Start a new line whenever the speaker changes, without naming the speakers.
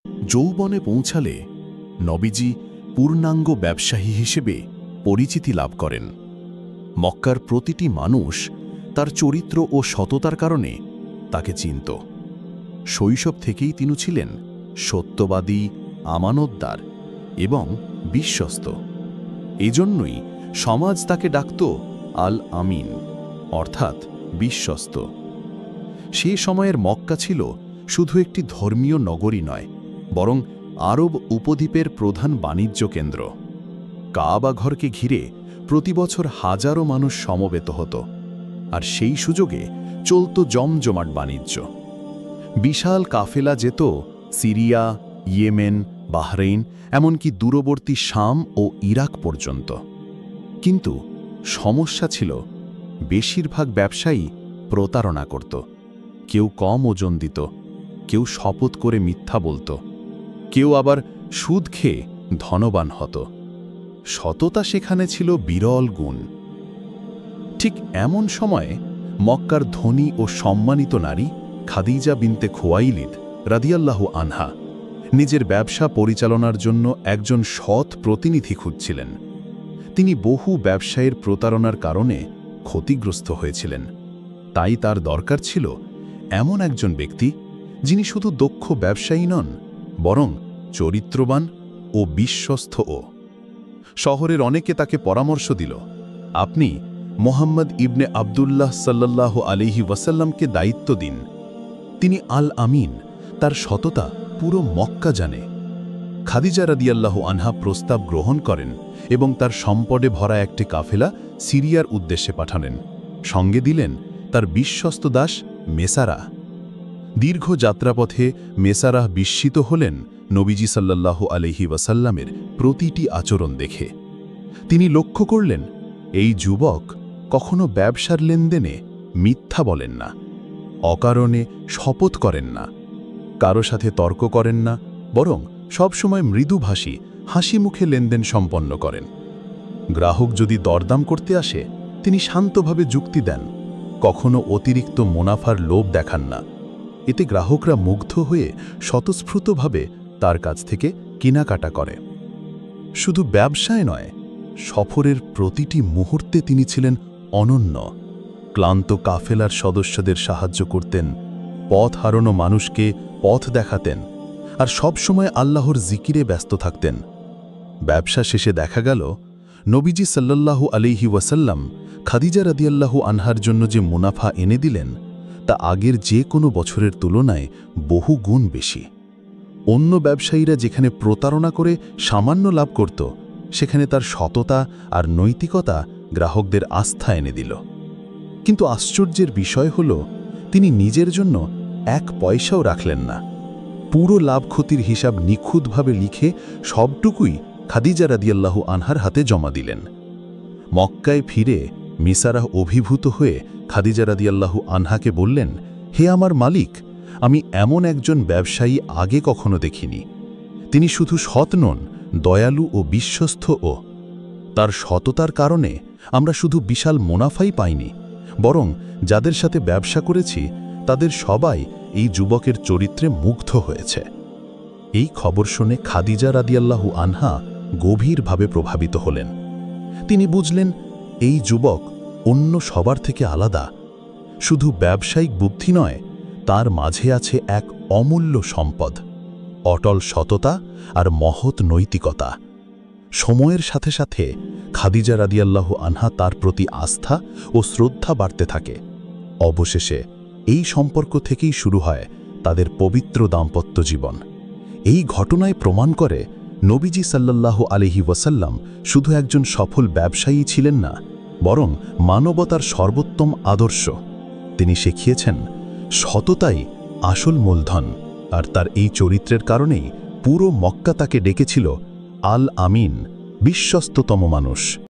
যৌবনে পৌঁছালে নবীজি পূর্ণাঙ্গ ব্যবসায়ী হিসেবে পরিচিতি লাভ করেন। মক্কার প্রতিটি মানুষ তার চরিত্র ও সততার কারণে তাকে চিনত। শৈশব থেকেই তিনি ছিলেন সত্যবাদী, আমানতদার এবং বিশ্বস্ত। এজন্যই সমাজ তাকে ডাকত আল আমিন, অর্থাৎ বিশ্বস্ত। সে সময়ের মক্কা ছিল শুধু একটি ধর্মীয় নগরী নয়, বরং আরব উপদ্বীপের প্রধান বাণিজ্য কেন্দ্র। কাবা ঘরকে ঘিরে প্রতিবছর হাজারো মানুষ সমবেত হতো, আর সেই সুযোগে চলত জমজমাট বাণিজ্য। বিশাল কাফেলা যেত সিরিয়া, ইয়েমেন, বাহরেইন, এমনকি দূরবর্তী শাম ও ইরাক পর্যন্ত। কিন্তু সমস্যা ছিল, বেশিরভাগ ব্যবসায়ী প্রতারণা করত। কেউ কম ওজন দিত, কেউ শপথ করে মিথ্যা বলত, কেউ আবার সুদ খেয়ে ধনবান হতো। সততা সেখানে ছিল বিরল গুণ। ঠিক এমন সময়ে মক্কার ধনী ও সম্মানিত নারী খাদিজা বিনতে খুয়াইলিদ রাদিয়াল্লাহু আনহা নিজের ব্যবসা পরিচালনার জন্য একজন সৎ প্রতিনিধি খুঁজছিলেন। তিনি বহু ব্যবসায়ের প্রতারণার কারণে ক্ষতিগ্রস্ত হয়েছিলেন। তাই তার দরকার ছিল এমন একজন ব্যক্তি যিনি শুধু দক্ষ ব্যবসায়ী নন, বরং চরিত্রবান ও বিশ্বস্তও। শহরের অনেকে তাকে পরামর্শ দিল, আপনি মোহাম্মদ ইবনে আবদুল্লাহ সাল্লাল্লাহু আলাইহি ওয়াসাল্লামকে দায়িত্ব দিন। তিনি আল আমিন, তার সততা পুরো মক্কা জানে। খাদিজা রাদিয়াল্লাহু আনহা প্রস্তাব গ্রহণ করেন এবং তার সম্পদে ভরা একটি কাফেলা সিরিয়ার উদ্দেশ্যে পাঠালেন। সঙ্গে দিলেন তার বিশ্বস্ত দাস মেসারা। দীর্ঘ যাত্রাপথে মেসারাহ বিস্মিত হলেন নবীজি সাল্লাল্লাহু আলাইহি ওয়াসাল্লামের প্রতিটি আচরণ দেখে। তিনি লক্ষ্য করলেন, এই যুবক কখনো ব্যবসার লেনদেনে মিথ্যা বলেন না, অকারণে শপথ করেন না, কারো সাথে তর্ক করেন না, বরং সবসময় মৃদুভাষী হাসি মুখে লেনদেন সম্পন্ন করেন। গ্রাহক যদি দরদাম করতে আসে, তিনি শান্তভাবে যুক্তি দেন, কখনো অতিরিক্ত মুনাফার লোভ দেখান না। এতে গ্রাহকরা মুগ্ধ হয়ে স্বতঃস্ফূর্তভাবে তার কাছ থেকে কেনাকাটা করে। শুধু ব্যবসায় নয়, সফরের প্রতিটি মুহূর্তে তিনি ছিলেন অনন্য। ক্লান্ত কাফেলার সদস্যদের সাহায্য করতেন, পথ হারানো মানুষকে পথ দেখাতেন, আর সবসময় আল্লাহর জিকিরে ব্যস্ত থাকতেন। ব্যবসা শেষে দেখা গেল, নবীজি সাল্লাল্লাহু আলাইহি ওয়াসাল্লাম খাদিজা রাদিয়াল্লাহু আনহার জন্য যে মুনাফা এনে দিলেন, তা আগের যে কোনো বছরের তুলনায় বহু গুণ বেশি। অন্য ব্যবসায়ীরা যেখানে প্রতারণা করে সামান্য লাভ করত, সেখানে তার সততা আর নৈতিকতা গ্রাহকদের আস্থা এনে দিল। কিন্তু আশ্চর্যের বিষয় হল, তিনি নিজের জন্য এক পয়সাও রাখলেন না। পুরো লাভ ক্ষতির হিসাব নিখুঁতভাবে লিখে সবটুকুই খাদিজা রাদিয়াল্লাহু আনহার হাতে জমা দিলেন। মক্কায় ফিরে মিসারাহ অভিভূত হয়ে খাদিজা রাদিয়াল্লাহু আনহাকে বললেন, হে আমার মালিক, আমি এমন একজন ব্যবসায়ী আগে কখনো দেখিনি। তিনি শুধু সৎ নন, দয়ালু ও বিশ্বস্তও। তার সততার কারণে আমরা শুধু বিশাল মুনাফাই পাইনি, বরং যাদের সাথে ব্যবসা করেছি তাদের সবাই এই যুবকের চরিত্রে মুগ্ধ হয়েছে। এই খবর শুনে খাদিজা রাদিয়াল্লাহু আনহা গভীরভাবে প্রভাবিত হলেন। তিনি বুঝলেন, এই যুবক অন্য সবার থেকে আলাদা। শুধু ব্যবসায়িক বুদ্ধি নয়, তার মাঝে আছে এক অমূল্য সম্পদ, অটল সততা আর মহৎ নৈতিকতা। সময়ের সাথে সাথে খাদিজা রাদিয়াল্লাহু আনহা তার প্রতি আস্থা ও শ্রদ্ধা বাড়তে থাকে। অবশেষে এই সম্পর্ক থেকেই শুরু হয় তাদের পবিত্র দাম্পত্য জীবন। এই ঘটনায় প্রমাণ করে, নবীজি সাল্লাল্লাহু আলাইহি ওয়াসাল্লাম শুধু একজন সফল ব্যবসায়ী ছিলেন না, বরং মানবতার সর্বোত্তম আদর্শ। তিনি শিখিয়েছেন, সততাই আসল মূলধন, আর তার এই চরিত্রের কারণেই পুরো মক্কা তাকে ডেকেছিল আল আমিন, বিশ্বস্ততম মানুষ।